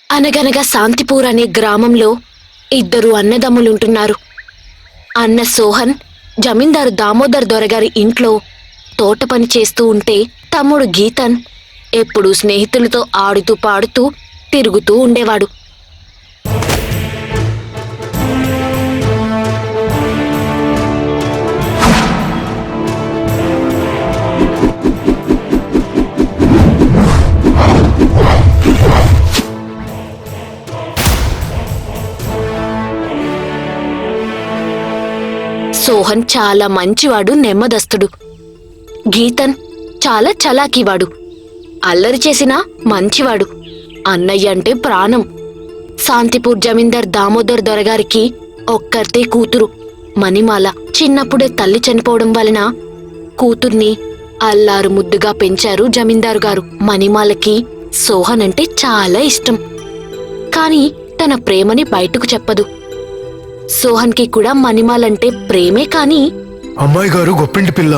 అనగనగా శాంతిపూర్ అనే గ్రామంలో ఇద్దరు అన్నదమ్ములుంటున్నారు. అన్న సోహన్ జమీందారు దామోదర్ దొరగారి ఇంట్లో తోట పని చేస్తూ ఉంటే, తమ్ముడు గీతన్ ఎప్పుడూ స్నేహితులతో ఆడుతూ పాడుతూ తిరుగుతూ ఉండేవాడు. సోహన్ చాలా మంచివాడు, నెమ్మదస్తుడు. గీతన్ చాలా చలాకీవాడు, అల్లరి చేసినా మంచివాడు. అన్నయ్య అంటే ప్రాణం. శాంతిపూర్ జమీందార్ దామోదర్ దొరగారికి ఒక్కర్తే కూతురు మణిమాల. చిన్నప్పుడే తల్లి చనిపోవడం వలన కూతుర్ని అల్లారు ముద్దుగా పెంచారు జమీందారు గారు. మణిమాలకి సోహన్ అంటే చాలా ఇష్టం, కాని తన ప్రేమని బయటకు చెప్పదు. సోహన్కి కూడా మణిమాలంటే ప్రేమే. కాని అమ్మాయి గారు గొప్పింటి పిల్ల,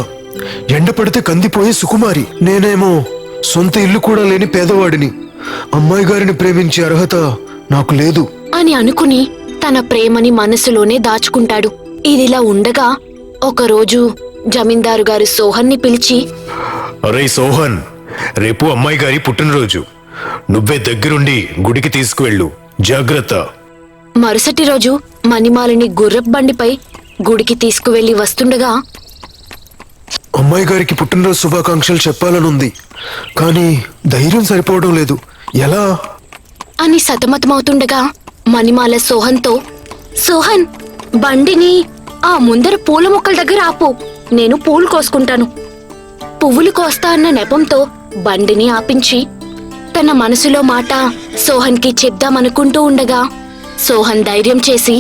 ఎండ పడితే కందిపోయే సుకుమారి. నేనేమో సొంత ఇల్లు కూడా లేని పేదవాడిని. అమ్మాయి గారిని ప్రేమించే అర్హత నాకు లేదు అని అనుకుని తన ప్రేమని మనసులోనే దాచుకుంటాడు. ఇదిలా ఉండగా ఒకరోజు జమీందారు గారు సోహన్ని పిలిచి, అరే సోహన్, రేపు అమ్మాయి గారి పుట్టినరోజు. నువ్వే దగ్గరుండి గుడికి తీసుకువెళ్ళు, జాగ్రత్త. మరుసటి రోజు మణిమాలని గుర్రపు బండిపై గుడికి తీసుకువెళ్లి వస్తుండగా, అమ్మాయి గారికి పుట్టినరోజు శుభాకాంక్షలు చెప్పాలనుంది, కానీ ధైర్యం సరిపోవడం లేదు, ఎలా అని సతమతమవుతుండగా మణిమాల సోహన్తో, సోహన్, బండిని ఆ ముందర పూల మొక్కల దగ్గర ఆపు, నేను పూలు కోసుకుంటాను. పువ్వులు కోస్తా అన్న నెపంతో బండిని ఆపించి తన మనసులో మాట సోహన్కి చెప్దామనుకుంటూ ఉండగా, సోహన్ ధైర్యం చేసి,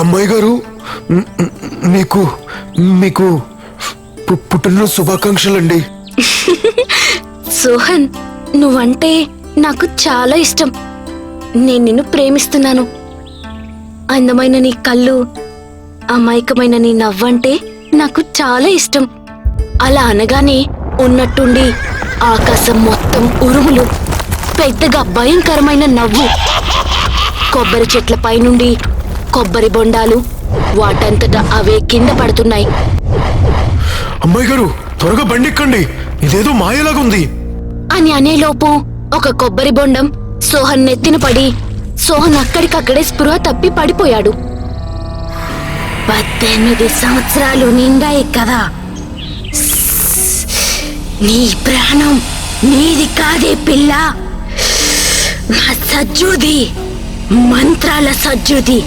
అమ్మాయి గారు, మీకు మీకు పుట్టినరోజు శుభాకాంక్షలండి. సోహన్, నువ్వంటే నాకు చాలా ఇష్టం. నేను నిన్ను ప్రేమిస్తున్నాను. అందమైన నీ కళ్ళు, అమాయకమైన నీ నవ్వంటే నాకు చాలా ఇష్టం. అలా అనగానే ఉన్నట్టుండి ఆకాశం మొత్తం ఉరుములు, పెద్దగా భయంకరమైన నవ్వు, కొబ్బరి చెట్ల పైనుండి కొబ్బరి బొండాలు వాటంతటా అవే కింద పడుతున్నాయి. అమ్మాయి గారు, త్వరగా బండెక్కండి, ఇదేదో మాయలాగుంది అని అనేలోపు ఒక కొబ్బరి బొండం సోహన్ నెత్తిన పడి సోహన్ అక్కడికక్కడే స్పృహ తప్పి పడిపోయాడు. 18 సంవత్సరాలు నిండాయి కదా, నీ ప్రాణం నీది కాదే పిల్ల, నా సజ్జుది, మంత్రాల సజ్జుది.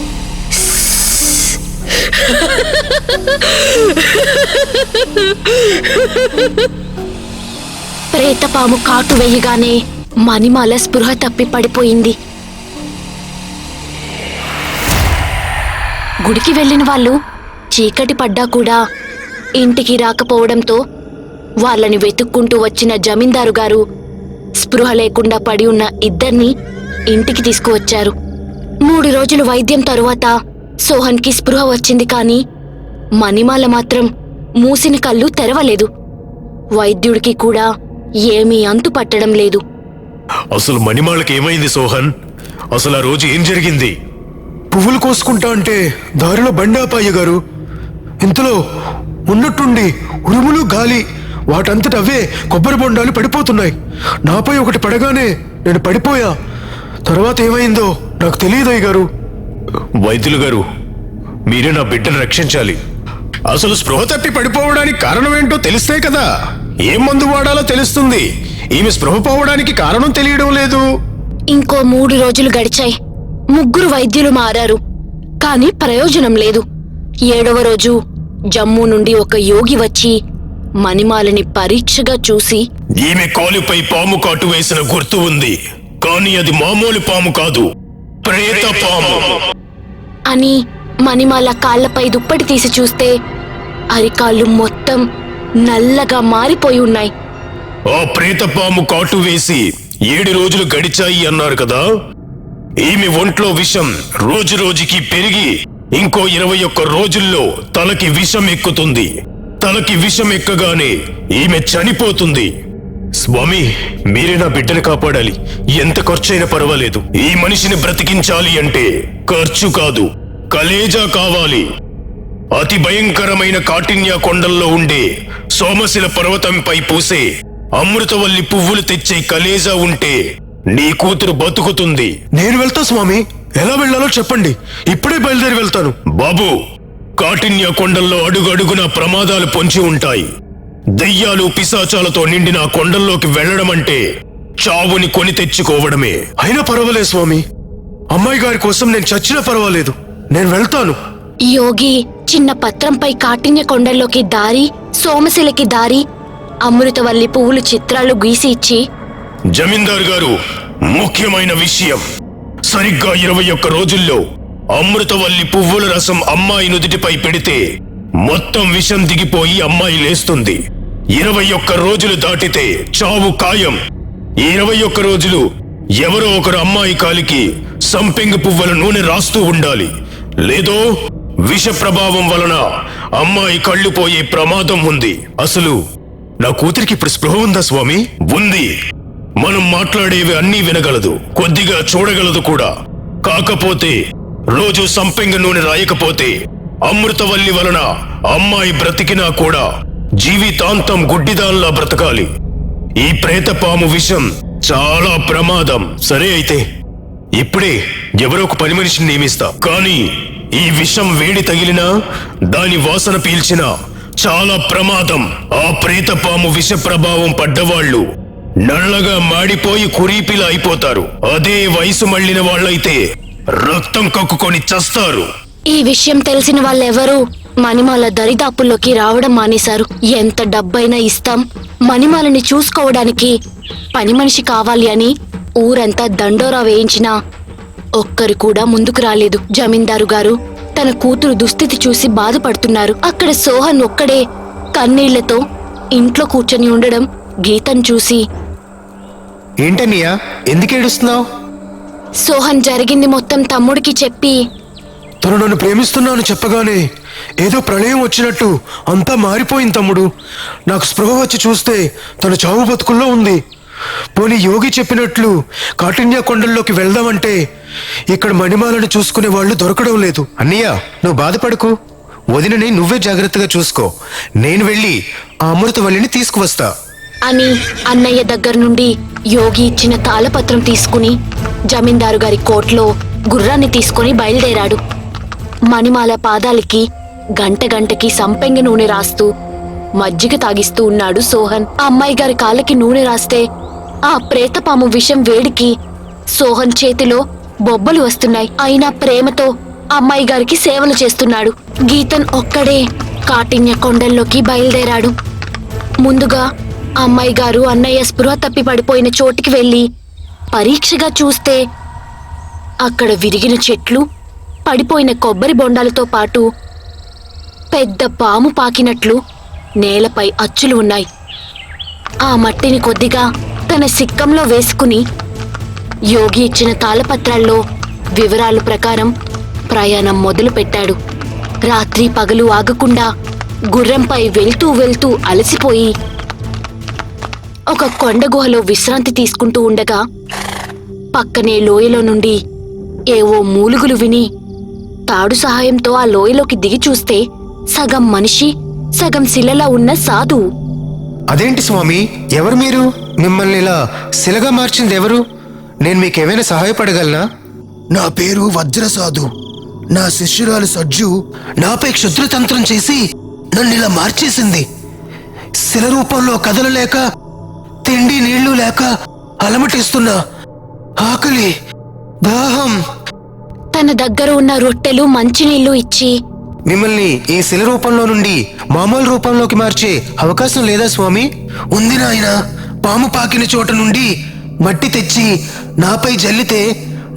ప్రేతపాము కాటు వేయగానే మణిమాల స్పృహ తప్పి పడిపోయింది. గుడికి వెళ్లిన వాళ్ళు చీకటి పడ్డా కూడా ఇంటికి రాకపోవడంతో వాళ్ళని వెతుక్కుంటూ వచ్చిన జమీందారు గారు స్పృహ లేకుండా పడి ఉన్న ఇద్దర్ని ఇంటికి తీసుకువచ్చారు. 3 రోజులు వైద్యం తరువాత సోహన్కి స్పృహ వచ్చింది, కానీ మణిమాల మాత్రం మూసిన కళ్ళు తెరవలేదు. వైద్యుడికి కూడా ఏమీ అంతు పట్టడం లేదు. అసలు మణిమాలకి ఏమైంది సోహన్? అసలు ఆ రోజు ఏం జరిగింది? పువ్వులు కోసుకుంటా అంటే దారిలో బండి ఆపాయ్య గారు. ఇంతలో ఉన్నట్టుండి ఉరుములు, గాలి, వాటంతట అవే కొబ్బరి బొండాలు పడిపోతున్నాయి. నాపై ఒకటి పడగానే నేను పడిపోయా. తర్వాత ఏమైందో నాకు తెలియదయ్య గారు. వైద్యులు గారు, మీరే నా బిడ్డను రక్షించాలి. అసలు స్పృహ తప్పి పడిపోవడానికి కారణం ఏంటో తెలిస్తే కదా ఏం మందు వాడాలో తెలుస్తుంది. ఈమె స్పృహ పోవడానికి కారణం తెలియడం లేదు. ఇంకో 3 రోజులు గడిచాయి. 3 వైద్యులు మారారు, కాని ప్రయోజనం లేదు. 7వ రోజు జమ్మూ నుండి ఒక యోగి వచ్చి మణిమాలని పరీక్షగా చూసి, ఈమె కాలుపై పాము కాటు వేసిన గుర్తు ఉంది, కానీ అది మామూలు పాము కాదు, ప్రేత పాము అని మణిమాల కాళ్లపై దుప్పటి తీసి చూస్తే అరికాళ్ళు మొత్తం నల్లగా మారిపోయి ఉన్నాయి. ఆ ప్రేత పాము కాటు వేసి 7 రోజులు గడిచాయి అన్నారు కదా. ఈమె ఒంట్లో విషం రోజు రోజుకి పెరిగి ఇంకో 21 రోజుల్లో తలకి విషం ఎక్కుతుంది. తలకి విషం ఎక్కగానే ఈమె చనిపోతుంది. స్వామి, మీరే నా బిడ్డను కాపాడాలి. ఎంత ఖర్చైనా పర్వాలేదు. ఈ మనిషిని బ్రతికించాలి అంటే ఖర్చు కాదు, కలేజా కావాలి. అతి భయంకరమైన కాఠిన్య కొండల్లో ఉండే సోమశిల పర్వతంపై పూసే అమృతవల్లి పువ్వులు తెచ్చే కలేజా ఉంటే నీ కూతురు బతుకుతుంది. నేను వెళ్తా స్వామి. ఎలా వెళ్లాలో చెప్పండి, ఇప్పుడే బయలుదేరి వెళ్తాను. బాబు, కాఠిన్య కొండల్లో అడుగడుగున ప్రమాదాలు పొంచి ఉంటాయి. దెయ్యాలు పిశాచాలతో నిండిన ఆ కొండల్లోకి వెళ్లడం అంటే చావుని కొని తెచ్చుకోవడమే. అయినా పర్వాలేదు స్వామి, అమ్మాయి గారి కోసం నేను చచ్చినా పర్వాలేదు, నేను వెళ్తాను. యోగి చిన్న పత్రంపై కాఠిన్య కొండల్లోకి దారి, సోమశిలకి దారి, అమృతవల్లి పువ్వులు చిత్రాలు గీసి ఇచ్చి, జమీందార్ గారు, ముఖ్యమైన విషయం. సరిగ్గా 21 రోజుల్లో అమృతవల్లి పువ్వుల రసం అమ్మాయి నుదిటిపై పెడితే మొత్తం విషం దిగిపోయి అమ్మాయి లేస్తుంది. 21 రోజులు దాటితే చావు ఖాయం. 21 రోజులు ఎవరో ఒకరు అమ్మాయి కాలికి సంపెంగ పువ్వుల నూనె రాస్తూ ఉండాలి. లేదో విష ప్రభావం వలన అమ్మాయి కళ్ళు పోయే ప్రమాదం ఉంది. అసలు నా కూతురికి ఇప్పుడు స్పృహ ఉందా స్వామి? ఉంది. మనం మాట్లాడేవి అన్నీ వినగలదు, కొద్దిగా చూడగలదు కూడా. కాకపోతే రోజు సంపెంగ నూనె రాయకపోతే అమృతవల్లి వలన అమ్మాయి బ్రతికినా కూడా జీవితాంతం గుడ్డిదాల్లా బ్రతకాలి. ఈ ప్రేతపాము విషం చాలా ప్రమాదం. సరే అయితే ఇప్పుడే ఎవరో ఒక పని మనిషిని నియమిస్తా. కానీ ఈ విషం వేడి తగిలినా, దాని వాసన పీల్చినా చాలా ప్రమాదం. ఆ ప్రేతపాము విష ప్రభావం పడ్డవాళ్లు నల్లగా మాడిపోయి కురీపిలా అయిపోతారు. అదే వయసు మళ్ళిన వాళ్ళైతే రక్తం కక్కుకొని చస్తారు. ఈ విషయం తెలిసిన వాళ్ళెవరూ మణిమాల దరిదాపుల్లోకి రావడం మానేశారు. ఎంత డబ్బైనా ఇస్తాం, మణిమాలని చూసుకోవడానికి పని మనిషి కావాలి అని ఊరంతా దండోరా వేయించినా ఒక్కరు కూడా ముందుకు రాలేదు. జమీందారు గారు తన కూతురు దుస్థితి చూసి బాధపడుతున్నారు. అక్కడ సోహన్ ఒక్కడే కన్నీళ్లతో ఇంట్లో కూర్చొని ఉండడం గీతను చూసి, ఏంటన్నయ్యా, ఎందుకు ఏడుస్తున్నావు? సోహన్ జరిగింది మొత్తం తమ్ముడికి చెప్పి, తను నన్ను ప్రేమిస్తున్నాను చెప్పగానే ఏదో ప్రళయం వచ్చినట్టు అంతా మారిపోయింది తమ్ముడు. నాకు స్పృహ వచ్చి చూస్తే తను చావు బతుకుల్లో ఉంది. పోనీ యోగి చెప్పినట్లు కాఠిన్య కొండల్లోకి వెళ్దామంటే ఇక్కడ మణిమాలను చూసుకునే వాళ్ళు దొరకడం లేదు. అన్నయ్య, నువ్వు బాధపడకు. వదినని నువ్వే జాగ్రత్తగా చూసుకో. నేను వెళ్ళి ఆ అమృతవల్లిని తీసుకువస్తా అని అన్నయ్య దగ్గర నుండి యోగి ఇచ్చిన తాళపత్రం తీసుకుని జమీందారు గారి కోట్లో గుర్రాన్ని తీసుకుని బయలుదేరాడు. మణిమాల పాదాలకి గంట గంటకి సంపెంగ నూనె రాస్తూ మజ్జిగ తాగిస్తూ ఉన్నాడు సోహన్. ఆ అమ్మాయి గారి కాళ్ళకి నూనె రాస్తే ఆ ప్రేతపాము విషం వేడికి సోహన్ చేతిలో బొబ్బలు వస్తున్నాయి. అయినా ప్రేమతో అమ్మాయి గారికి సేవలు చేస్తున్నాడు. గీతన్ ఒక్కడే కాఠిన్య కొండల్లోకి బయలుదేరాడు. ముందుగా అమ్మాయి గారు అన్నయ్య స్పృహ తప్పి పడిపోయిన చోటికి వెళ్లి పరీక్షగా చూస్తే అక్కడ విరిగిన చెట్లు, పడిపోయిన కొబ్బరి బొండాలతో పాటు పెద్ద పాము పాకినట్లు నేలపై అచ్చులు ఉన్నాయి. ఆ మట్టిని కొద్దిగా తన సిక్కంలో వేసుకుని యోగి ఇచ్చిన తాళపత్రాల్లో వివరాలు ప్రకారం ప్రయాణం మొదలు పెట్టాడు. రాత్రి పగలు ఆగకుండా గుర్రంపై వెళ్తూ వెళ్తూ అలసిపోయి ఒక కొండ గుహలో విశ్రాంతి తీసుకుంటూ ఉండగా పక్కనే లోయలో నుండి ఏవో మూలుగులు విని తాడు సహాయంతో ఆ లోయలోకి దిగి చూస్తే సగం మనిషి సగం శిలలా ఉన్న సాధువు. అదేంటి స్వామి, ఎవరు మీరు? మిమ్మల్ని ఇలా శిలగా మార్చింది ఎవరు? నేను మీకేమైనా సహాయపడగలనా? నా పేరు వజ్రసాధు. నా శిష్యురాలు సజ్జు నాపై క్షుద్రతంత్రం చేసి నన్నిలా మార్చేసింది. శిల రూపంలో కదలలేక, తిండి నీళ్లు లేక అలమటిస్తున్నా. ఆకలి, దాహం. తన దగ్గర ఉన్న రొట్టెలు మంచినీళ్లు ఇచ్చి, మిమ్మల్ని ఈ శిల రూపంలో నుండి మామూలు రూపంలోకి మార్చే అవకాశం లేదా స్వామి? ఉంది నాయనా. పాము పాకిన చోట నుండి మట్టి తెచ్చి నాపై జల్లితే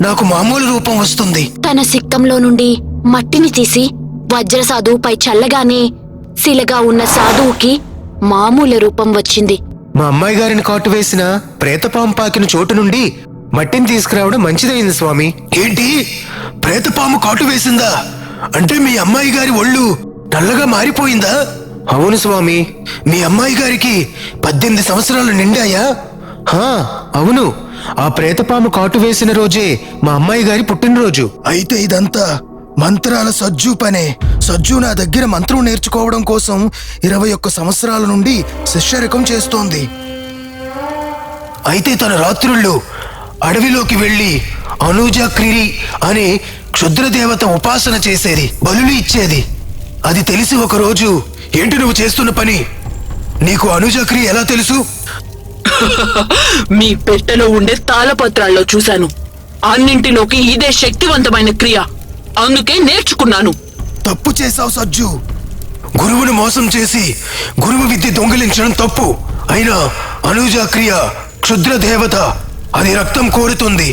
నాకు మామూలు రూపం వస్తుంది. తన సిక్కంలో నుండి మట్టిని తీసి వజ్రసాధువుపై చల్లగానే శిలగా ఉన్న సాధువుకి మామూలు రూపం వచ్చింది. మా అమ్మాయి గారిని కాటు వేసిన ప్రేతపాము పాకిన చోటు నుండి మట్టిని తీసుకురావడం మంచిదైంది స్వామి. ఏంటి, ప్రేతపాము కాటు వేసిందా? అంటే మీ అమ్మాయి గారి ఒళ్ళు నల్లగా మారిపోయిందా? అవును స్వామి. మీ అమ్మాయి గారికి 18 సంవత్సరాలు నిండాయా? హా, అవును. ఆ ప్రేతపాము కాటు వేసిన రోజే మా అమ్మాయి గారి పుట్టినరోజు. అయితే ఇదంతా మంత్రాల సజ్జు పనే. సజ్జు నా దగ్గర మంత్రం నేర్చుకోవడం కోసం 21 సంవత్సరాల నుండి శిష్యరికం చేస్తోంది. అయితే తన రాత్రుళ్ళు అడవిలోకి వెళ్లి అనూజాక్రిరి అనే క్షుద్రదేవత ఉపాసన చేసేది, బలులు ఇచ్చేది. అది తెలిసి ఒకరోజు, ఏంటి నువ్వు చేస్తున్న పని? నీకు అనూజాక్రి ఎలా తెలుసు? మీ పెట్టెలో ఉండే తాళపత్రాల్లో చూశాను. అన్నింటిలోకి ఇదే శక్తివంతమైన క్రియ, అందుకే నేర్చుకున్నాను. తప్పు చేశావు సజ్జు. గురువును మోసం చేసి గురువు విద్య దొంగిలించడం తప్పు. అయినా అనూజాక్రియ క్షుద్ర దేవత. అది రక్తం కోరుతుంది,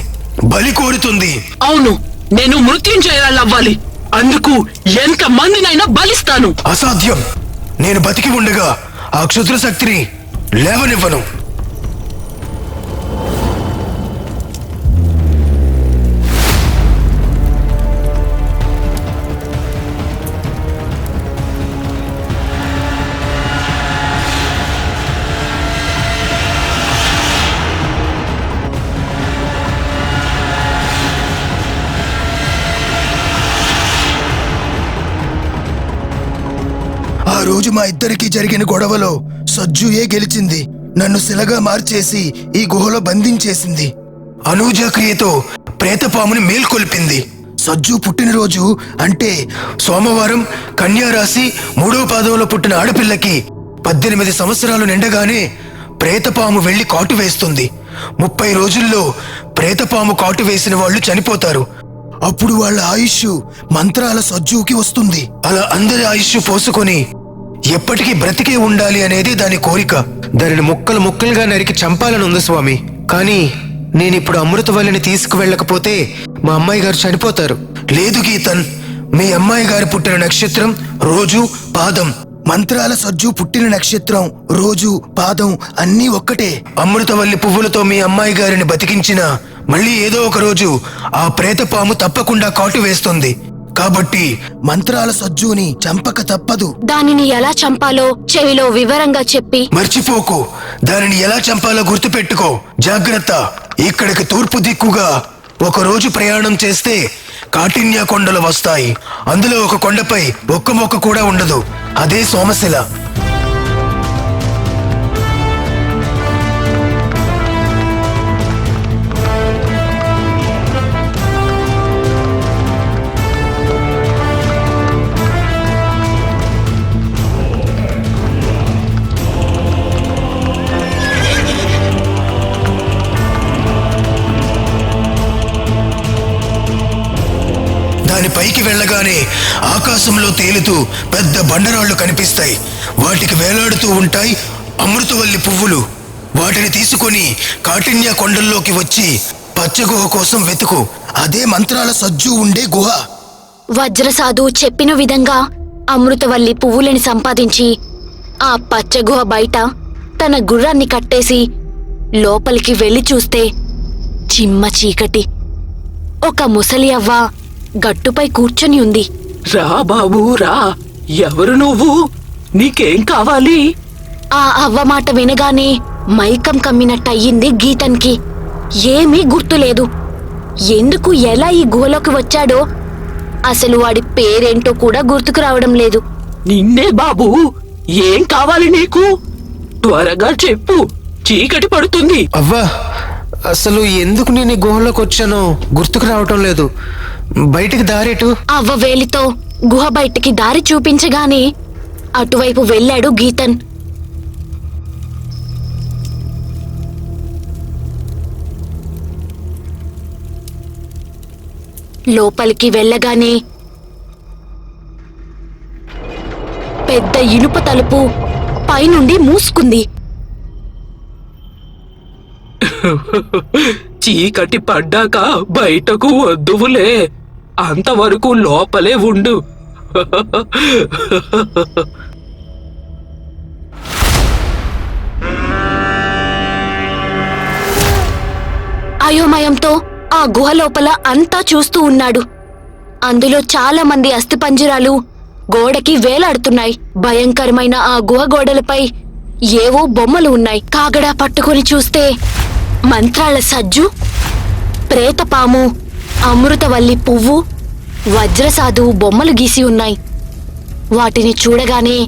బలి కోరుతుంది. అవును, నేను మృత్యుంజయురాలవ్వాలి. అందుకు ఎంత మందినైనా బలిస్తాను. అసాధ్యం. నేను బతికి ఉండగా ఆ క్షుద్ర శక్తిని లేవనివ్వను. ఆ రోజు మా ఇద్దరికి జరిగిన గొడవలో సజ్జుయే గెలిచింది. నన్ను శిలగా మార్చేసి ఈ గుహలో బంధించేసింది. అనూజాక్రియతో ప్రేతపాముని మేల్కొల్పింది. సజ్జు పుట్టినరోజు అంటే సోమవారం కన్యారాశి 3వ పాదంలో పుట్టిన ఆడపిల్లకి 18 సంవత్సరాలు నిండగానే ప్రేతపాము వెళ్లి కాటు వేస్తుంది. 30 రోజుల్లో ప్రేతపాము కాటు వేసిన వాళ్ళు చనిపోతారు. అప్పుడు వాళ్ళ ఆయుష్ మంత్రాల సజ్జుకి వస్తుంది. అలా అందరి ఆయుష్ పోసుకొని ఎప్పటికీ బ్రతికే ఉండాలి అనేది దాని కోరిక. దానిని ముక్కలు ముక్కలుగా నరికి చంపాలని ఉంది స్వామి. కానీ నేనిప్పుడు అమృతవల్లిని తీసుకువెళ్ళకపోతే మా అమ్మాయి గారు చనిపోతారు. లేదు గీతన్, మీ అమ్మాయి గారు పుట్టిన నక్షత్రం, రోజు, పాదం. మంత్రాల సజ్జు పుట్టిన నక్షత్రం, రోజు, పాదం అన్నీ ఒక్కటే. అమృతవల్లి పువ్వులతో మీ అమ్మాయి గారిని బతికించిన మళ్ళీ ఏదో ఒక రోజు ఆ ప్రేతపాము తప్పకుండా కాటు వేస్తుంది. కాబట్టి మంత్రాల సజ్జుని చంపక తప్పదు. దానిని ఎలా చంపాలో చెవిలో వివరంగా చెప్పి, మర్చిపోకు. దానిని ఎలా చంపాలో గుర్తుపెట్టుకో. జాగ్రత్త. ఇక్కడికి తూర్పు దిక్కుగా ఒక రోజు ప్రయాణం చేస్తే కాఠిన్య కొండలు వస్తాయి. అందులో ఒక కొండపై ఒక్క మొక్క కూడా ఉండదు. అదే సోమశిల. దాని పైకి వెళ్ళగానే ఆకాశంలో తేలుతూ పెద్ద బండరాళ్లు కనిపిస్తాయి. వాటికి వేలాడుతూ ఉంటాయి అమృతవల్లి పువ్వులు. వాటిని తీసుకొని కాఠిన్య కొండల్లోకి వచ్చి పచ్చగుహ కోసం వెతుకు. అదే మంత్రాల సజ్జు ఉండే గుహ. వజ్రసాధు చెప్పిన విధంగా అమృతవల్లి పువ్వులని సంపాదించి ఆ పచ్చగుహ బయట తన గుర్రాన్ని కట్టేసి లోపలికి వెళ్లి చూస్తే చిమ్మ చీకటి. ఒక ముసలి అవ్వ గట్టుపై కూర్చొని ఉంది. రా బాబూ రా, ఎవరు నువ్వు? నీకేం కావాలి? ఆ అవ్వ మాట వినగానే మైకం కమ్మినట్టయింది గీతన్కి. ఏమీ గుర్తులేదు. ఎందుకు ఎలా ఈ గుహలోకి వచ్చాడో అసలు వాడి పేరేంటో కూడా గుర్తుకు రావడం లేదు. నిన్నే బాబూ, ఏం కావాలి నీకు? త్వరగా చెప్పు, చీకటి పడుతుంది. అవ్వా, అసలు ఎందుకు నేను ఈ గుహలోకి వచ్చానో గుర్తుకు రావటం లేదు. బయటికి దారేటు? అవ్వ వేలితో గుహ బయటికి దారి చూపించగానే అటువైపు వెళ్ళాడు గీతన్. లోపలికి వెళ్ళగానే పెద్ద ఇనుప తలుపు పైనుండి మూసుకుంది. చీకటి పడ్డాక బయటకు వద్దువులే, అంతవరకు లోపలే ఉండు. అయోమయంతో ఆ గుహ లోపల అంతా చూస్తూ ఉన్నాడు. అందులో చాలా మంది అస్థిపంజరాలు గోడకి వేలాడుతున్నాయి. భయంకరమైన ఆ గుహ గోడలపై ఏవో బొమ్మలు ఉన్నాయి. కాగడా పట్టుకొని చూస్తే మంత్రాల సజ్జు, ప్రేతపాము, అమృతవల్లి పువ్వు, వజ్రసాధువు బొమ్మలు గీసి ఉన్నాయి. వాటిని చూడగానే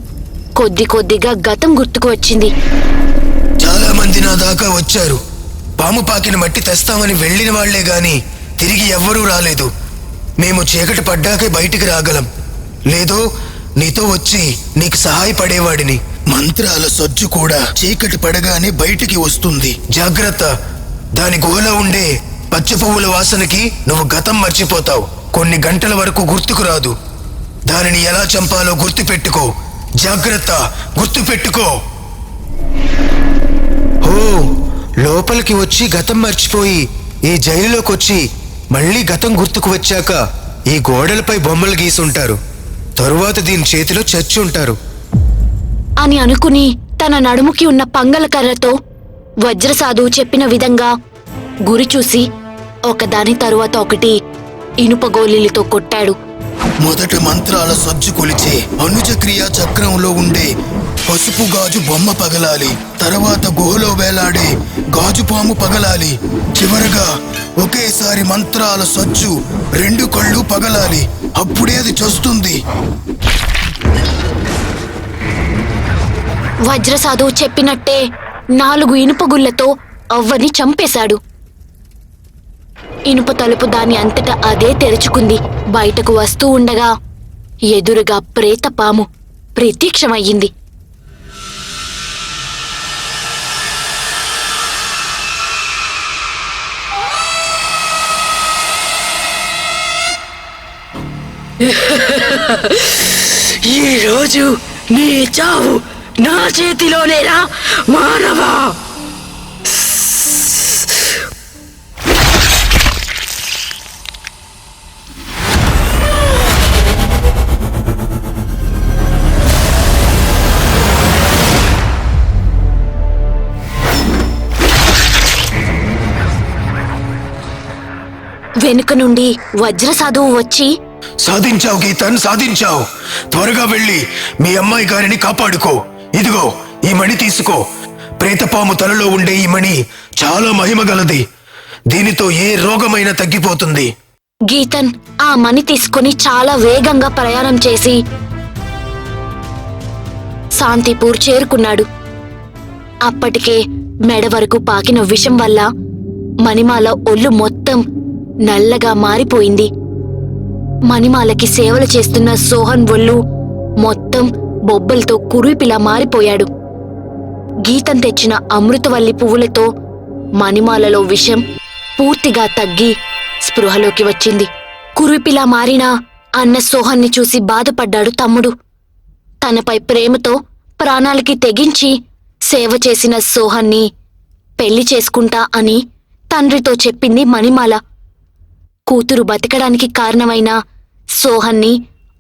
కొద్ది కొద్దిగా గతం గుర్తుకు వచ్చింది. చాలా మంది నా దాకా వచ్చారు. పాము పాకిన మట్టి తెస్తామని వెళ్ళిన వాళ్లే గాని తిరిగి ఎవ్వరూ రాలేదు. మేము చీకటి పడ్డాకే బయటికి రాగలం, లేదో నీతో వచ్చి నీకు సహాయపడేవాడిని. మంత్రాల సజ్జు కూడా చీకటి పడగానే బయటికి వస్తుంది. జాగ్రత్త, దాని గుహలో ఉండే పచ్చ పువ్వుల వాసనకి నువ్వు గతం మర్చిపోతావు. కొన్ని గంటల వరకు గుర్తుకు రాదు. దానిని ఎలా చంపాలో గుర్తుపెట్టుకో. జాగ్రత్త, గుర్తుపెట్టుకో. ఓ, లోపలికి వచ్చి గతం మర్చిపోయి ఈ జైలులోకి వచ్చి మళ్ళీ గతం గుర్తుకు వచ్చాక ఈ గోడలపై బొమ్మలు గీసుంటారు. తరువాత దీని చేతిలో చచ్చి ఉంటారు అని అనుకుని తన నడుముకి ఉన్న పంగల కర్రతో వజ్రసాధువు చెప్పిన విధంగా గురి చూసి ఒకదాని తరువాత ఒకటి ఇనుప గోళీలతో కొట్టాడు. మొదట మంత్రాల సజ్జు కొలిచే అనుజక్రియ చక్రంలో ఉండే పసుపు గాజు బొమ్మ పగలాలి. తర్వాత గుహలో వేలాడే గాజుపాము పగలాలి. చివరగా ఒకేసారి మంత్రాల సజ్జు 2 కళ్ళు పగలాలి. అప్పుడే అది చస్తుంది. వజ్రసాధువు చెప్పినట్టే 4 ఇనుప గుళ్ళతో అవ్వని చంపేశాడు. ఇనుప తలుపు దాని అంతటా అదే తెరుచుకుంది. బయటకు వస్తూ ఉండగా ఎదురుగా ప్రేతపాము ప్రత్యక్షమయ్యింది. ఈరోజు నీ చావు నా చేతిలోనేరా మానవా. వెనుక నుండి వజ్రసాధువు వచ్చి, సాధించావు గీతన్, సాధించావు. త్వరగా వెళ్ళి మీ అమ్మాయి గారిని కాపాడుకో. ఇదిగో ఈ మణి తీసుకో. ప్రేతపాము తలలో ఉండే ఈ మణి చాలా మహిమ గలది. దీనితో ఏ రోగమైనా తగ్గిపోతుంది. గీతన్ ఆ మణి తీసుకుని చాలా వేగంగా ప్రయాణం చేసి శాంతిపూర్ చేరుకున్నాడు. అప్పటికే మెడ వరకు పాకిన విషం వల్ల మణిమాల ఒళ్ళు మొత్తం నల్లగా మారిపోయింది. మణిమాలకి సేవలు చేస్తున్న సోహన్ ఒళ్ళు మొత్తం బొబ్బలతో కురుపిలా మారిపోయాడు. గీతం తెచ్చిన అమృతవల్లి పువ్వులతో మణిమాలలో విషం పూర్తిగా తగ్గి స్పృహలోకి వచ్చింది. కురుపిలా మారినా అన్న సోహన్ని చూసి బాధపడ్డాడు తమ్ముడు. తనపై ప్రేమతో ప్రాణాలకి తెగించి సేవ చేసిన సోహన్ని పెళ్లి చేసుకుంటా అని తండ్రితో చెప్పింది మణిమాల. కూతురు బతకడానికి కారణమైన సోహన్ని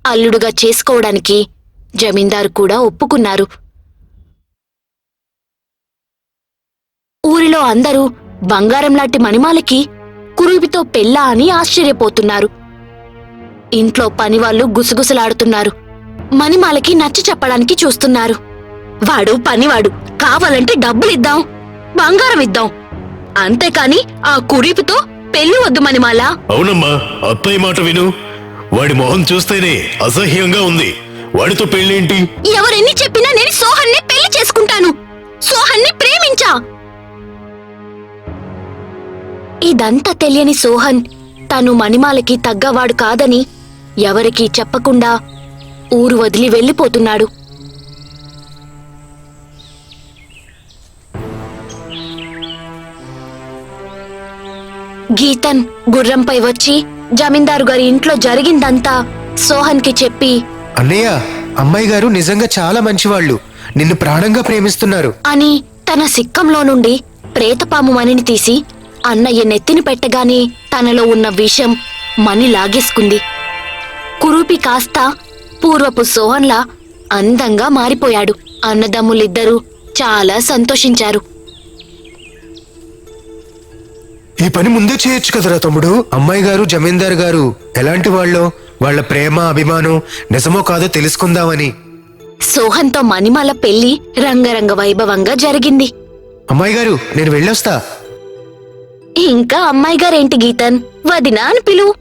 అల్లుడుగా చేసుకోవడానికి జమీందారు కూడా ఒప్పుకున్నారు. ఊరిలో అందరూ బంగారంలాంటి మణిమాలకి కురుపితో పెళ్ళా అని ఆశ్చర్యపోతున్నారు. ఇంట్లో పనివాళ్లు గుసగుసలాడుతున్నారు. మణిమాలకి నచ్చ చెప్పడానికి చూస్తున్నారు. వాడు పనివాడు, కావాలంటే డబ్బులిద్దాం, బంగారం ఇద్దాం, అంతేకాని ఆ కురీపితో పెళ్లి వద్దు మణిమాల. అవునమ్మా, అత్తయ్య మాట విను. వాడి మొహం చూస్తేనే అసహ్యంగా ఉంది. వాడితో పెళ్ళేంటి? ఎవరెన్ని చెప్పినా నేను సోహన్ని పెళ్లి చేసుకుంటాను. సోహన్ని ప్రేమించా. ఇదంతా తెలియని సోహన్ తను మణిమాలకి తగ్గవాడు కాదని ఎవరికీ చెప్పకుండా ఊరు వదిలి వెళ్ళిపోతున్నాడు. గీతన్ గుర్రంపై వచ్చి జమీందారు గారి ఇంట్లో జరిగిందంతా సోహన్కి చెప్పి, అన్నయ్య, అమ్మాయి గారు నిజంగా చాలా మంచివాళ్ళు, నిన్ను ప్రాణంగా ప్రేమిస్తున్నారు అని తన సిక్కంలో నుండి ప్రేతపాము మణిని తీసి అన్నయ్య నెత్తిని పెట్టగానే తనలో ఉన్న విషం మణి లాగేసుకుంది. కురూపి కాస్త పూర్వపు సోహన్లా అందంగా మారిపోయాడు. అన్నదమ్ములిద్దరూ చాలా సంతోషించారు. ఈ పని ముందే చేయొచ్చు కదరా తమ్ముడు. అమ్మాయి గారు జమీందారు గారు ఎలాంటి వాళ్ళో వాళ్ళ ప్రేమ అభిమానం నిజమో కాదో తెలుసుకుందామని. సోహన్తో మణిమాల పెళ్లి రంగరంగ వైభవంగా జరిగింది. అమ్మాయి గారు, నేను వెళ్ళొస్తా. ఇంకా అమ్మాయి గారేంటి గీతన్, వదినా అని పిలువు.